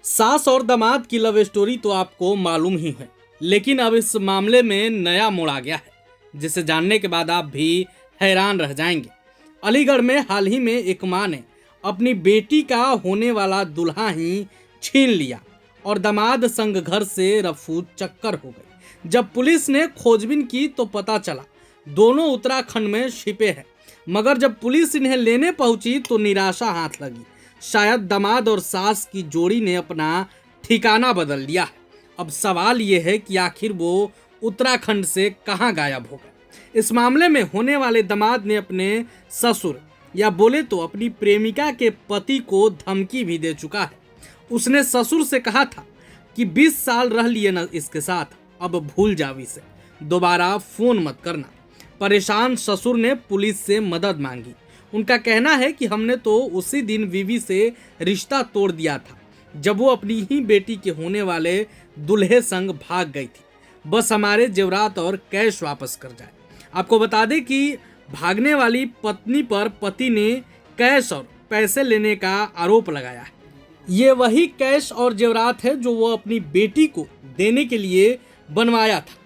सास और दामाद की लव स्टोरी तो आपको मालूम ही है, लेकिन अब इस मामले में नया मोड़ आ गया है, जिसे जानने के बाद आप भी हैरान रह जाएंगे। अलीगढ़ में हाल ही में एक मां ने अपनी बेटी का होने वाला दुल्हा ही छीन लिया और दामाद संग घर से रफू चक्कर हो गई। जब पुलिस ने खोजबीन की तो पता चला दोनों उत्तराखंड में छिपे हैं, मगर जब पुलिस इन्हें लेने पहुंची तो निराशा हाथ लगी। शायद दामाद और सास की जोड़ी ने अपना ठिकाना बदल लिया है। अब सवाल ये है कि आखिर वो उत्तराखंड से कहां गायब हो गए। इस मामले में होने वाले दामाद ने अपने ससुर या बोले तो अपनी प्रेमिका के पति को धमकी भी दे चुका है। उसने ससुर से कहा था कि 20 साल रह लिए न इसके साथ, अब भूल जाओ इसे, दोबारा फोन मत करना। परेशान ससुर ने पुलिस से मदद मांगी। उनका कहना है कि हमने तो उसी दिन बीवी से रिश्ता तोड़ दिया था जब वो अपनी ही बेटी के होने वाले दूल्हे संग भाग गई थी। बस हमारे जेवरात और कैश वापस कर जाए। आपको बता दें कि भागने वाली पत्नी पर पति ने कैश और पैसे लेने का आरोप लगाया है। ये वही कैश और जेवरात है जो वो अपनी बेटी को देने के लिए बनवाया था।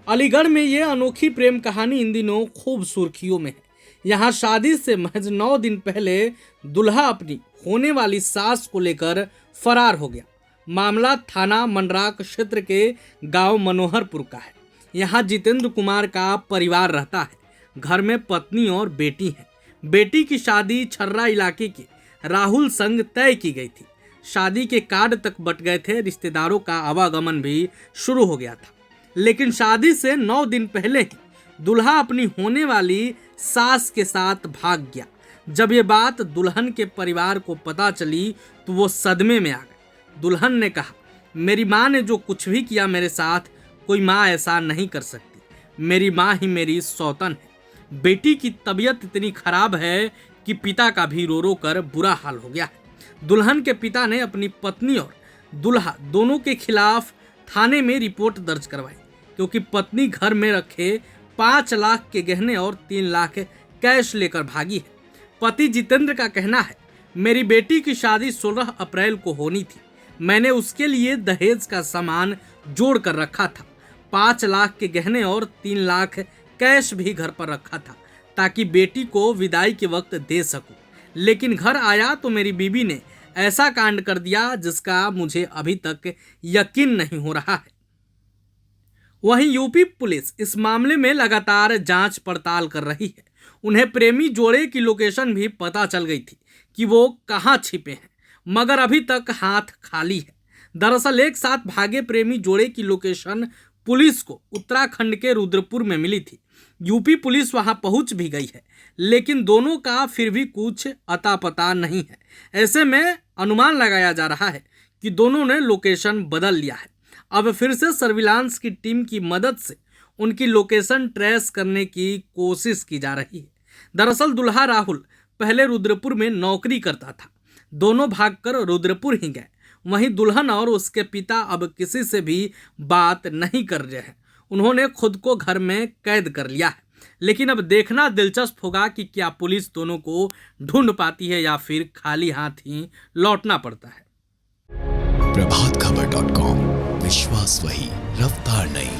अलीगढ़ में ये अनोखी प्रेम कहानी इन दिनों खूब सुर्खियों में है। यहाँ शादी से महज 9 दिन पहले दुल्हा अपनी होने वाली सास को लेकर फरार हो गया। मामला थाना मंडराक क्षेत्र के गांव मनोहरपुर का है। यहाँ जितेंद्र कुमार का परिवार रहता है। घर में पत्नी और बेटी है। बेटी की शादी छर्रा इलाके के राहुल संग तय की गई थी। शादी के कार्ड तक बट गए थे। रिश्तेदारों का आवागमन भी शुरू हो गया था, लेकिन शादी से 9 दिन पहले ही दुल्हा अपनी होने वाली सास के साथ भाग गया। जब ये बात दुल्हन के परिवार को पता चली तो वो सदमे में आ गए। दुल्हन ने कहा, मेरी माँ ने जो कुछ भी किया मेरे साथ, कोई माँ ऐसा नहीं कर सकती। मेरी माँ ही मेरी सौतन है। बेटी की तबीयत इतनी खराब है कि पिता का भी रो रो कर बुरा हाल हो गया है। दुल्हन के पिता ने अपनी पत्नी और दुल्हा दोनों के खिलाफ थाने में रिपोर्ट दर्ज करवाई, क्योंकि पत्नी घर में रखे 5 लाख के गहने और 3 लाख कैश लेकर भागी है। पति जितेंद्र का कहना है, मेरी बेटी की शादी 16 अप्रैल को होनी थी। मैंने उसके लिए दहेज का सामान जोड़ कर रखा था। 5 लाख के गहने और 3 लाख कैश भी घर पर रखा था ताकि बेटी को विदाई के वक्त दे सकूं। लेकिन घर आया तो मेरी बीवी ने ऐसा कांड कर दिया जिसका मुझे अभी तक यकीन नहीं हो रहा है। वहीं यूपी पुलिस इस मामले में लगातार जांच पड़ताल कर रही है। उन्हें प्रेमी जोड़े की लोकेशन भी पता चल गई थी कि वो कहां छिपे हैं, मगर अभी तक हाथ खाली है। दरअसल एक साथ भागे प्रेमी जोड़े की लोकेशन पुलिस को उत्तराखंड के रुद्रपुर में मिली थी। यूपी पुलिस वहां पहुंच भी गई है, लेकिन दोनों का फिर भी कुछ अता पता नहीं है। ऐसे में अनुमान लगाया जा रहा है कि दोनों ने लोकेशन बदल लिया है। अब फिर से सर्विलांस की टीम की मदद से उनकी लोकेशन ट्रेस करने की कोशिश की जा रही है। दरअसल दुल्हा राहुल पहले रुद्रपुर में नौकरी करता था। दोनों भागकर रुद्रपुर ही गए। वहीं दुल्हन और उसके पिता अब किसी से भी बात नहीं कर रहे हैं। उन्होंने खुद को घर में कैद कर लिया है। लेकिन अब देखना दिलचस्प होगा कि क्या पुलिस दोनों को ढूंढ पाती है या फिर खाली हाथ ही लौटना पड़ता है। प्रभातखबर.com, विश्वास वही, रफ्तार नहीं।